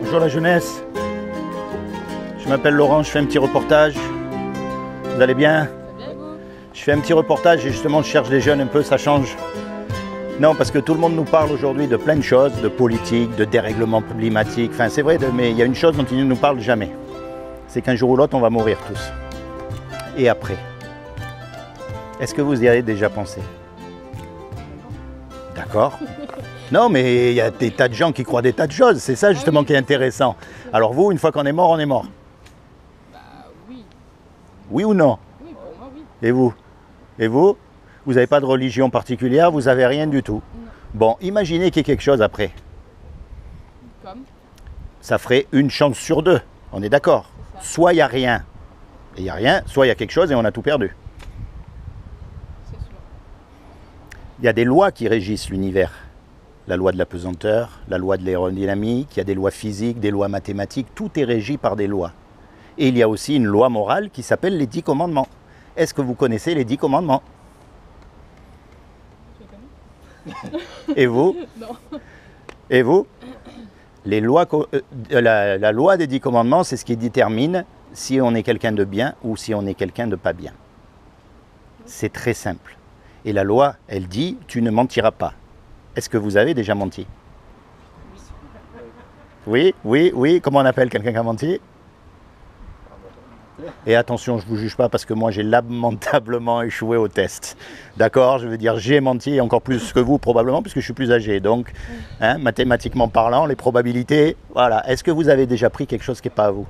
Bonjour la jeunesse, je m'appelle Laurent, je fais un petit reportage. Vous allez bien? Je fais un petit reportage et justement je cherche des jeunes un peu, ça change. Non, parce que tout le monde nous parle aujourd'hui de plein de choses, de politique, de dérèglement climatique, enfin c'est vrai, mais il y a une chose dont ils ne nous parlent jamais. C'est qu'un jour ou l'autre on va mourir tous. Et après? Est-ce que vous y avez déjà pensé? D'accord. Non, mais il y a des tas de gens qui croient des tas de choses, c'est ça justement qui est intéressant. Alors vous, une fois qu'on est mort, on est mort. Bah oui. Oui ou non? Oui, pour moi oui. Et vous? Et vous? Vous n'avez pas de religion particulière, vous n'avez rien du tout. Non. Bon, imaginez qu'il y ait quelque chose après. Comme? Ça ferait une chance sur deux, on est d'accord? Soit il n'y a rien, et il n'y a rien, soit il y a quelque chose et on a tout perdu. C'est sûr. Il y a des lois qui régissent l'univers. La loi de la pesanteur, la loi de l'aérodynamique, il y a des lois physiques, des lois mathématiques, tout est régi par des lois. Et il y a aussi une loi morale qui s'appelle les 10 commandements. Est-ce que vous connaissez les 10 commandements? Tu les connais? Et vous? Non. Et vous? Les lois, la loi des 10 commandements, c'est ce qui détermine si on est quelqu'un de bien ou si on est quelqu'un de pas bien. C'est très simple. Et la loi, elle dit, tu ne mentiras pas. Est-ce que vous avez déjà menti? Oui, oui, oui. Comment on appelle quelqu'un qui a menti? Et attention, je ne vous juge pas parce que moi j'ai lamentablement échoué au test. D'accord? Je veux dire, j'ai menti encore plus que vous probablement puisque je suis plus âgé. Donc, hein, mathématiquement parlant, les probabilités, voilà. Est-ce que vous avez déjà pris quelque chose qui n'est pas à vous?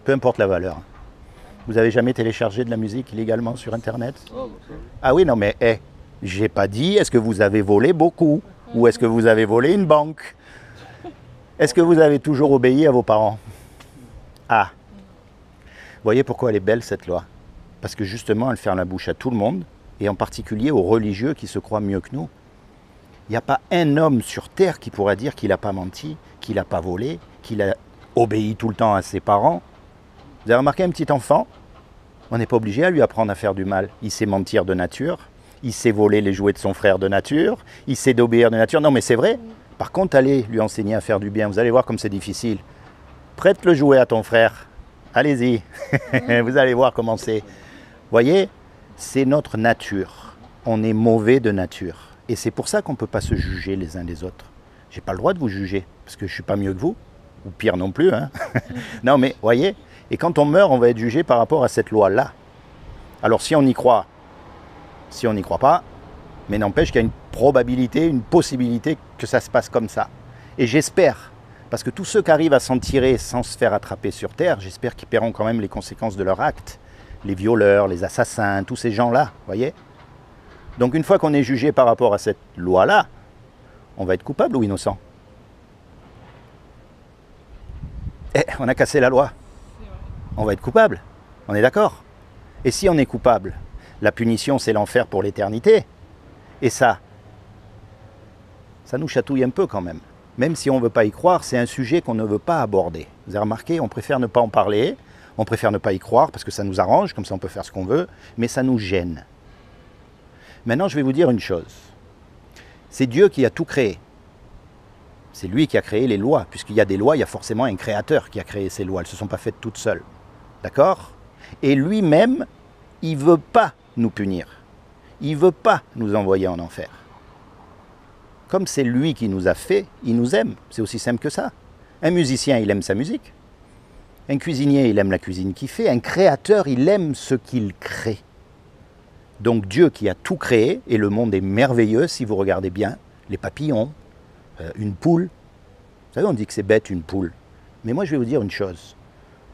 Peu importe la valeur. Vous avez jamais téléchargé de la musique illégalement sur Internet? Ah oui, non mais, j'ai pas dit, est-ce que vous avez volé beaucoup? Ou est-ce que vous avez volé une banque? Est-ce que vous avez toujours obéi à vos parents? Ah. Vous voyez pourquoi elle est belle cette loi? Parce que justement elle ferme la bouche à tout le monde, et en particulier aux religieux qui se croient mieux que nous. Il n'y a pas un homme sur terre qui pourra dire qu'il n'a pas menti, qu'il n'a pas volé, qu'il a obéi tout le temps à ses parents. Vous avez remarqué un petit enfant? On n'est pas obligé à lui apprendre à faire du mal. Il sait mentir de nature, il sait voler les jouets de son frère de nature, il sait d'obéir de nature. Non mais c'est vrai. Par contre, allez lui enseigner à faire du bien. Vous allez voir comme c'est difficile. Prête le jouet à ton frère. Allez-y. Vous allez voir comment c'est. Vous voyez, c'est notre nature. On est mauvais de nature. Et c'est pour ça qu'on ne peut pas se juger les uns les autres. Je n'ai pas le droit de vous juger, parce que je ne suis pas mieux que vous, ou pire non plus. Hein. Non mais, voyez, et quand on meurt, on va être jugé par rapport à cette loi-là. Alors si on y croit, si on n'y croit pas, mais n'empêche qu'il y a une probabilité, une possibilité que ça se passe comme ça. Et j'espère, parce que tous ceux qui arrivent à s'en tirer sans se faire attraper sur Terre, j'espère qu'ils paieront quand même les conséquences de leur acte. Les violeurs, les assassins, tous ces gens-là, voyez. Donc une fois qu'on est jugé par rapport à cette loi-là, on va être coupable ou innocent? On a cassé la loi. On va être coupable. On est d'accord? Et si on est coupable, la punition c'est l'enfer pour l'éternité. Et ça nous chatouille un peu quand même. Même si on ne veut pas y croire, c'est un sujet qu'on ne veut pas aborder. Vous avez remarqué, on préfère ne pas en parler, on préfère ne pas y croire parce que ça nous arrange, comme ça on peut faire ce qu'on veut, mais ça nous gêne. Maintenant, je vais vous dire une chose. C'est Dieu qui a tout créé. C'est lui qui a créé les lois. Puisqu'il y a des lois, il y a forcément un créateur qui a créé ces lois. Elles ne se sont pas faites toutes seules. D'accord? Et lui-même, il ne veut pas nous punir. Il ne veut pas nous envoyer en enfer. Comme c'est lui qui nous a fait, il nous aime. C'est aussi simple que ça. Un musicien, il aime sa musique. Un cuisinier, il aime la cuisine qu'il fait. Un créateur, il aime ce qu'il crée. Donc Dieu qui a tout créé, et le monde est merveilleux si vous regardez bien, les papillons, une poule. Vous savez, on dit que c'est bête une poule. Mais moi je vais vous dire une chose.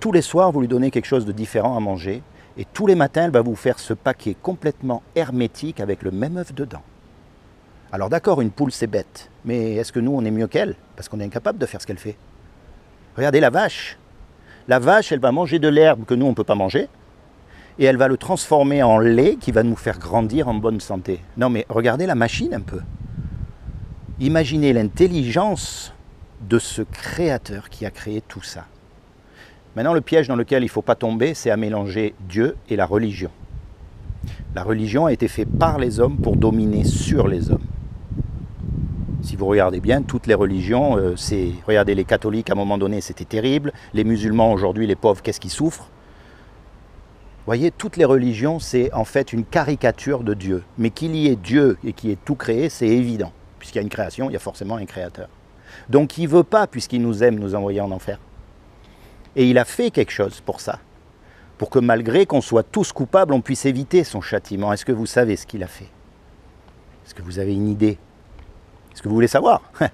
Tous les soirs, vous lui donnez quelque chose de différent à manger, et tous les matins, elle va vous faire ce paquet complètement hermétique avec le même œuf dedans. Alors d'accord, une poule c'est bête, mais est-ce que nous on est mieux qu'elle? Parce qu'on est incapable de faire ce qu'elle fait. Regardez la vache. La vache, elle va manger de l'herbe que nous on ne peut pas manger, et elle va le transformer en lait qui va nous faire grandir en bonne santé. Non mais regardez la machine un peu. Imaginez l'intelligence de ce créateur qui a créé tout ça. Maintenant le piège dans lequel il ne faut pas tomber, c'est à mélanger Dieu et la religion. La religion a été faite par les hommes pour dominer sur les hommes. Si vous regardez bien, toutes les religions, regardez les catholiques à un moment donné, c'était terrible. Les musulmans aujourd'hui, les pauvres, qu'est-ce qu'ils souffrent? Vous voyez, toutes les religions, c'est en fait une caricature de Dieu. Mais qu'il y ait Dieu et qu'il y ait tout créé, c'est évident. Puisqu'il y a une création, il y a forcément un créateur. Donc il ne veut pas, puisqu'il nous aime, nous envoyer en enfer. Et il a fait quelque chose pour ça. Pour que malgré qu'on soit tous coupables, on puisse éviter son châtiment. Est-ce que vous savez ce qu'il a fait? Est-ce que vous avez une idée? Est-ce que vous voulez savoir? Pourquoi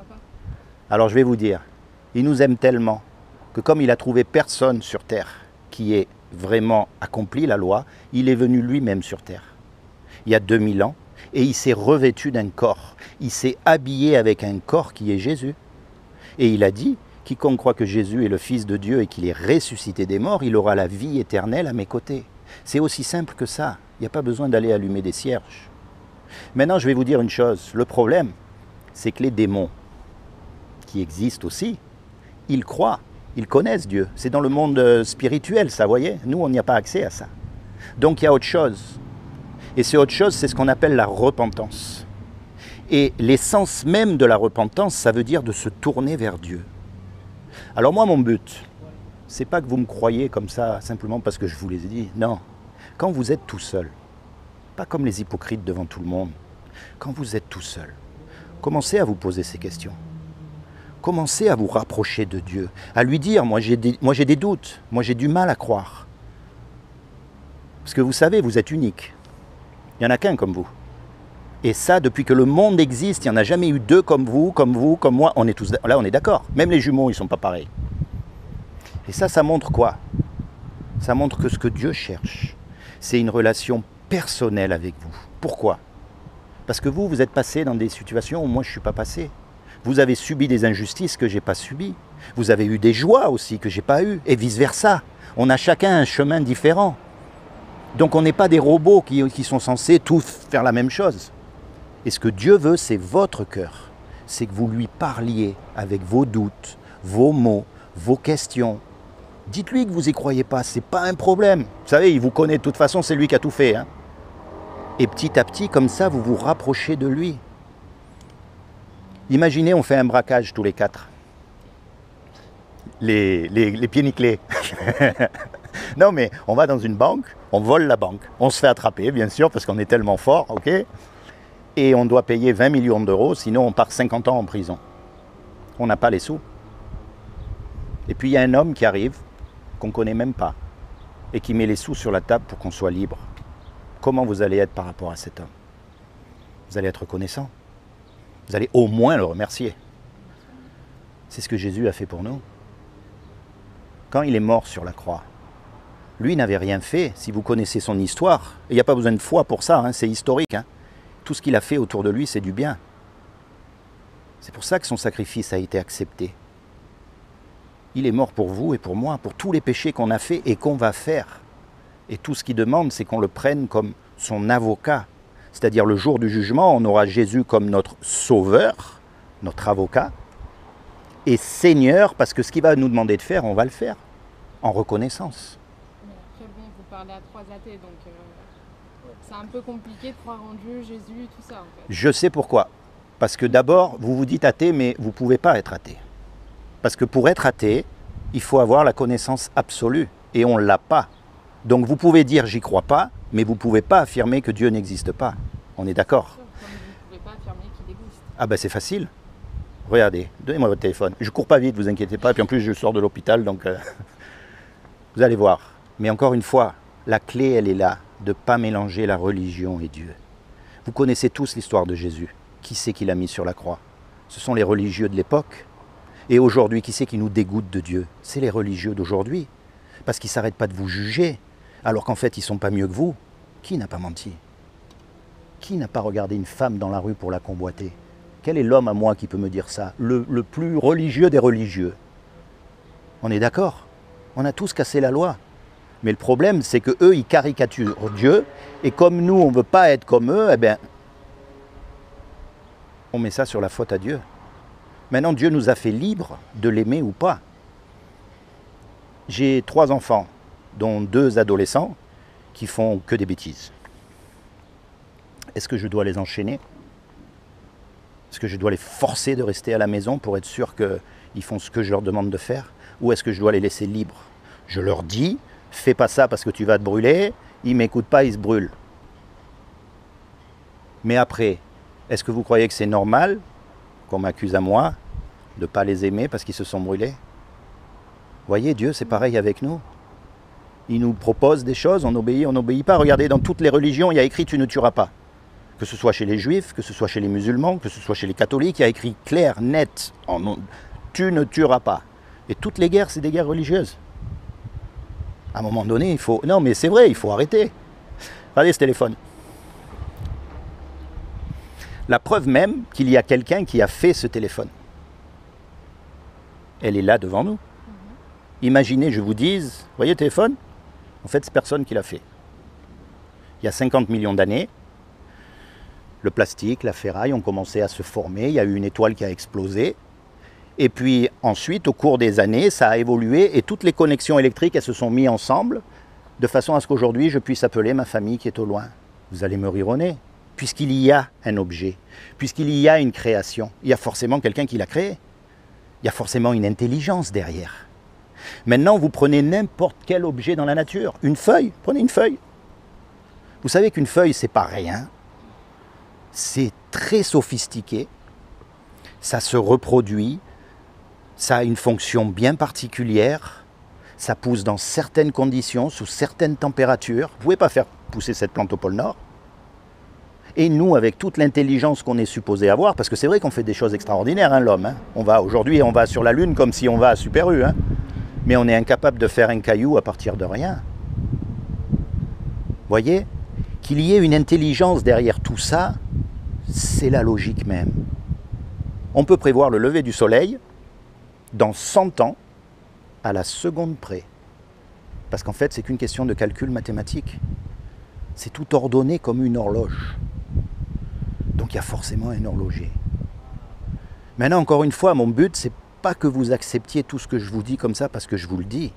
pas? Alors je vais vous dire, il nous aime tellement que comme il a trouvé personne sur terre qui ait vraiment accompli la loi, il est venu lui-même sur terre. Il y a 2000 ans, et il s'est revêtu d'un corps. Il s'est habillé avec un corps qui est Jésus. Et il a dit, quiconque croit que Jésus est le Fils de Dieu et qu'il est ressuscité des morts, il aura la vie éternelle à mes côtés. C'est aussi simple que ça. Il n'y a pas besoin d'aller allumer des cierges. Maintenant, je vais vous dire une chose. Le problème, c'est que les démons, qui existent aussi, ils croient, ils connaissent Dieu. C'est dans le monde spirituel, ça, vous voyez. Nous, on n'y a pas accès à ça. Donc, il y a autre chose. Et c'est autre chose, c'est ce qu'on appelle la repentance. Et l'essence même de la repentance, ça veut dire de se tourner vers Dieu. Alors moi, mon but, c'est pas que vous me croyez comme ça, simplement parce que je vous l'ai dit. Non. Quand vous êtes tout seul, pas comme les hypocrites devant tout le monde, quand vous êtes tout seul, commencez à vous poser ces questions. Commencez à vous rapprocher de Dieu, à lui dire, moi j'ai des doutes, moi j'ai du mal à croire. Parce que vous savez, vous êtes unique. Il n'y en a qu'un comme vous. Et ça, depuis que le monde existe, il n'y en a jamais eu deux comme vous, comme moi. On est tous là, on est d'accord. Même les jumeaux, ils ne sont pas pareils. Et ça montre quoi? Ça montre que ce que Dieu cherche, c'est une relation personnelle avec vous. Pourquoi? Parce que vous êtes passé dans des situations où moi, je ne suis pas passé. Vous avez subi des injustices que je n'ai pas subies. Vous avez eu des joies aussi que je n'ai pas eues. Et vice-versa. On a chacun un chemin différent. Donc on n'est pas des robots qui sont censés tous faire la même chose. Et ce que Dieu veut, c'est votre cœur. C'est que vous lui parliez avec vos doutes, vos mots, vos questions. Dites-lui que vous n'y croyez pas, ce n'est pas un problème. Vous savez, il vous connaît de toute façon, c'est lui qui a tout fait. Hein. Et petit à petit, comme ça, vous vous rapprochez de lui. Imaginez, on fait un braquage tous les quatre. Les pieds nickelés. Non, mais on va dans une banque, on vole la banque. On se fait attraper, bien sûr, parce qu'on est tellement fort, ok? Et on doit payer 20 millions d'euros, sinon on part 50 ans en prison. On n'a pas les sous. Et puis il y a un homme qui arrive, qu'on ne connaît même pas, et qui met les sous sur la table pour qu'on soit libre. Comment vous allez être par rapport à cet homme? Vous allez être reconnaissant. Vous allez au moins le remercier. C'est ce que Jésus a fait pour nous. Quand il est mort sur la croix, lui n'avait rien fait. Si vous connaissez son histoire, il n'y a pas besoin de foi pour ça, hein, c'est historique. Hein. Tout ce qu'il a fait autour de lui, c'est du bien. C'est pour ça que son sacrifice a été accepté. Il est mort pour vous et pour moi, pour tous les péchés qu'on a faits et qu'on va faire. Et tout ce qu'il demande, c'est qu'on le prenne comme son avocat. C'est-à-dire le jour du jugement, on aura Jésus comme notre sauveur, notre avocat, et Seigneur, parce que ce qu'il va nous demander de faire, on va le faire, en reconnaissance. Mais après, bon, vous parlez à trois athées, donc c'est un peu compliqué de croire en Dieu, Jésus, tout ça, en fait. Je sais pourquoi. Parce que d'abord, vous vous dites athée, mais vous ne pouvez pas être athée. Parce que pour être athée, il faut avoir la connaissance absolue, et on ne l'a pas. Donc vous pouvez dire j'y crois pas, mais vous ne pouvez pas affirmer que Dieu n'existe pas. On est d'accord? Comme vous ne pouvez pas affirmer qu'il existe. Ah ben c'est facile. Regardez, donnez-moi votre téléphone. Je cours pas vite, vous inquiétez pas. Et puis en plus, je sors de l'hôpital, donc vous allez voir. Mais encore une fois, la clé, elle est là, de ne pas mélanger la religion et Dieu. Vous connaissez tous l'histoire de Jésus. Qui c'est qui l'a mis sur la croix? Ce sont les religieux de l'époque. Et aujourd'hui, qui c'est qui nous dégoûte de Dieu? C'est les religieux d'aujourd'hui. Parce qu'ils ne s'arrêtent pas de vous juger, alors qu'en fait, ils ne sont pas mieux que vous. Qui n'a pas menti? Qui n'a pas regardé une femme dans la rue pour la convoiter? Quel est l'homme à moi qui peut me dire ça? Le plus religieux des religieux. On est d'accord? On a tous cassé la loi. Mais le problème, c'est qu'eux, ils caricaturent Dieu. Et comme nous, on ne veut pas être comme eux, eh bien, on met ça sur la faute à Dieu. Maintenant, Dieu nous a fait libres de l'aimer ou pas. J'ai 3 enfants, dont 2 adolescents, qui font que des bêtises. Est-ce que je dois les enchaîner? Est-ce que je dois les laisser? Est-ce que je dois les corriger? Est-ce que je dois les Est-ce que je dois les forcer de rester à la maison pour être sûr qu'ils font ce que je leur demande de faire? Ou est-ce que je dois les laisser libres? Je leur dis, fais pas ça parce que tu vas te brûler. Ils ne m'écoutent pas, ils se brûlent. Mais après, est-ce que vous croyez que c'est normal qu'on m'accuse à moi de ne pas les aimer parce qu'ils se sont brûlés? Voyez, Dieu, c'est pareil avec nous. Il nous propose des choses, on n'obéit pas. Regardez, dans toutes les religions, il y a écrit « tu ne tueras pas ». Que ce soit chez les juifs, que ce soit chez les musulmans, que ce soit chez les catholiques, il y a écrit clair, net, tu ne tueras pas. Et toutes les guerres, c'est des guerres religieuses. À un moment donné, il faut... Non, mais c'est vrai, il faut arrêter. Regardez ce téléphone. La preuve même qu'il y a quelqu'un qui a fait ce téléphone. Elle est là devant nous. Imaginez, je vous dise, voyez le téléphone? En fait, c'est personne qui l'a fait. Il y a 50 millions d'années, le plastique, la ferraille ont commencé à se former, il y a eu une étoile qui a explosé. Et puis ensuite, au cours des années, ça a évolué et toutes les connexions électriques, elles se sont mises ensemble de façon à ce qu'aujourd'hui, je puisse appeler ma famille qui est au loin. Vous allez me rire au nez. Puisqu'il y a un objet, puisqu'il y a une création, il y a forcément quelqu'un qui l'a créé. Il y a forcément une intelligence derrière. Maintenant, vous prenez n'importe quel objet dans la nature. Une feuille, prenez une feuille. Vous savez qu'une feuille, c'est pas rien. C'est très sophistiqué, ça se reproduit, ça a une fonction bien particulière, ça pousse dans certaines conditions, sous certaines températures. Vous ne pouvez pas faire pousser cette plante au pôle Nord. Et nous, avec toute l'intelligence qu'on est supposé avoir, parce que c'est vrai qu'on fait des choses extraordinaires, hein, l'homme. Hein. Aujourd'hui, on va sur la Lune comme si on va à Super U, hein. Mais on est incapable de faire un caillou à partir de rien. Voyez, qu'il y ait une intelligence derrière tout ça, c'est la logique même. On peut prévoir le lever du soleil dans 100 ans à la seconde près. Parce qu'en fait, c'est qu'une question de calcul mathématique. C'est tout ordonné comme une horloge. Donc il y a forcément un horloger. Maintenant, encore une fois, mon but, c'est pas que vous acceptiez tout ce que je vous dis comme ça parce que je vous le dis.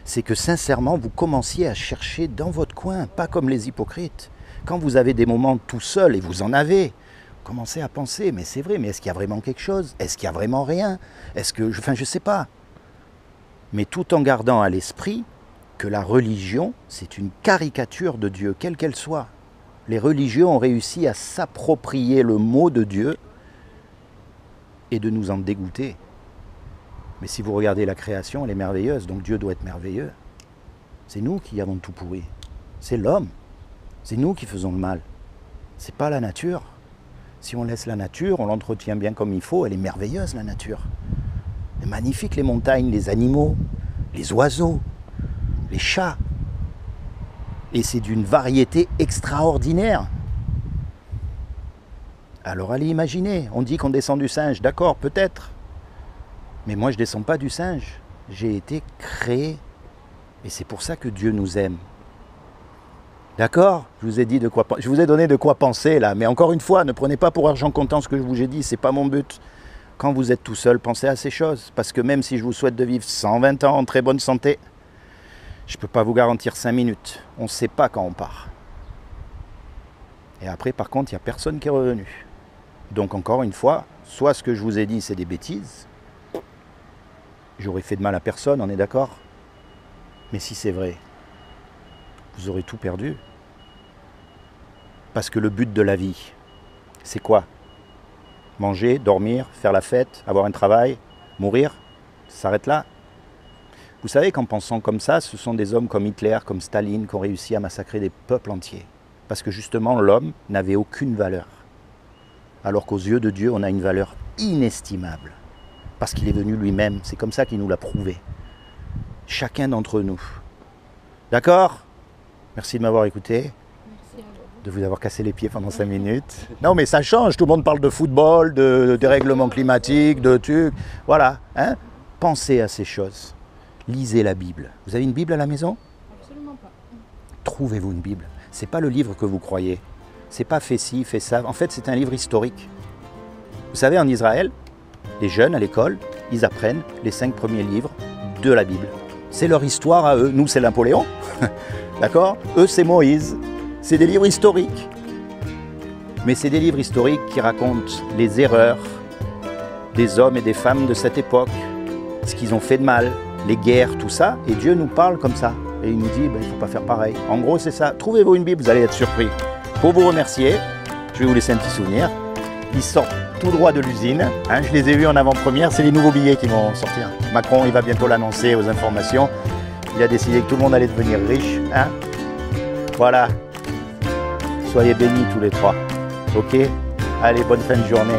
C'est que sincèrement, vous commenciez à chercher dans votre coin, pas comme les hypocrites. Quand vous avez des moments tout seul, et vous en avez, commencez à penser, mais c'est vrai, mais est-ce qu'il y a vraiment quelque chose? Est-ce qu'il y a vraiment rien? Est-ce que, enfin, je sais pas. Mais tout en gardant à l'esprit que la religion, c'est une caricature de Dieu, quelle qu'elle soit. Les religieux ont réussi à s'approprier le mot de Dieu et de nous en dégoûter. Mais si vous regardez la création, elle est merveilleuse, donc Dieu doit être merveilleux. C'est nous qui avons tout pourri. C'est l'homme. C'est nous qui faisons le mal. C'est pas la nature. Si on laisse la nature, on l'entretient bien comme il faut, elle est merveilleuse la nature. Elle est magnifique les montagnes, les animaux, les oiseaux, les chats. Et c'est d'une variété extraordinaire. Alors allez imaginer, on dit qu'on descend du singe, d'accord, peut-être. Mais moi je ne descends pas du singe, j'ai été créé. Et c'est pour ça que Dieu nous aime. D'accord? Je vous ai donné de quoi penser là, mais encore une fois, ne prenez pas pour argent comptant ce que je vous ai dit, c'est pas mon but. Quand vous êtes tout seul, pensez à ces choses, parce que même si je vous souhaite de vivre 120 ans en très bonne santé, je ne peux pas vous garantir 5 minutes. On ne sait pas quand on part. Et après, par contre, il n'y a personne qui est revenu. Donc encore une fois, soit ce que je vous ai dit, c'est des bêtises. J'aurais fait de mal à personne, on est d'accord? Mais si c'est vrai, vous aurez tout perdu. Parce que le but de la vie, c'est quoi? Manger, dormir, faire la fête, avoir un travail, mourir? Ça s'arrête là? Vous savez qu'en pensant comme ça, ce sont des hommes comme Hitler, comme Staline, qui ont réussi à massacrer des peuples entiers. Parce que justement, l'homme n'avait aucune valeur. Alors qu'aux yeux de Dieu, on a une valeur inestimable. Parce qu'il est venu lui-même, c'est comme ça qu'il nous l'a prouvé. Chacun d'entre nous. D'accord? Merci de m'avoir écouté. Merci à vous. De vous avoir cassé les pieds pendant 5 minutes. Non mais ça change, tout le monde parle de football, de dérèglement climatique, de trucs. Voilà, hein? Pensez à ces choses. Lisez la Bible. Vous avez une Bible à la maison? Absolument pas. Trouvez-vous une Bible. Ce n'est pas le livre que vous croyez. C'est pas fait ci, fait ça. En fait, c'est un livre historique. Vous savez, en Israël, les jeunes à l'école, ils apprennent les 5 premiers livres de la Bible. C'est leur histoire à eux. Nous, c'est Napoléon. D'accord? Eux, c'est Moïse. C'est des livres historiques. Mais c'est des livres historiques qui racontent les erreurs des hommes et des femmes de cette époque, ce qu'ils ont fait de mal, les guerres, tout ça. Et Dieu nous parle comme ça. Et il nous dit, il ne faut pas faire pareil. En gros, c'est ça. Trouvez-vous une Bible, vous allez être surpris. Pour vous remercier, je vais vous laisser un petit souvenir. Ils sortent tout droit de l'usine. Hein, je les ai vus en avant-première. C'est les nouveaux billets qui vont sortir. Macron, il va bientôt l'annoncer aux informations. Il a décidé que tout le monde allait devenir riche. Hein. Voilà. Soyez bénis tous les trois. Ok? Allez, bonne fin de journée.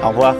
Au revoir.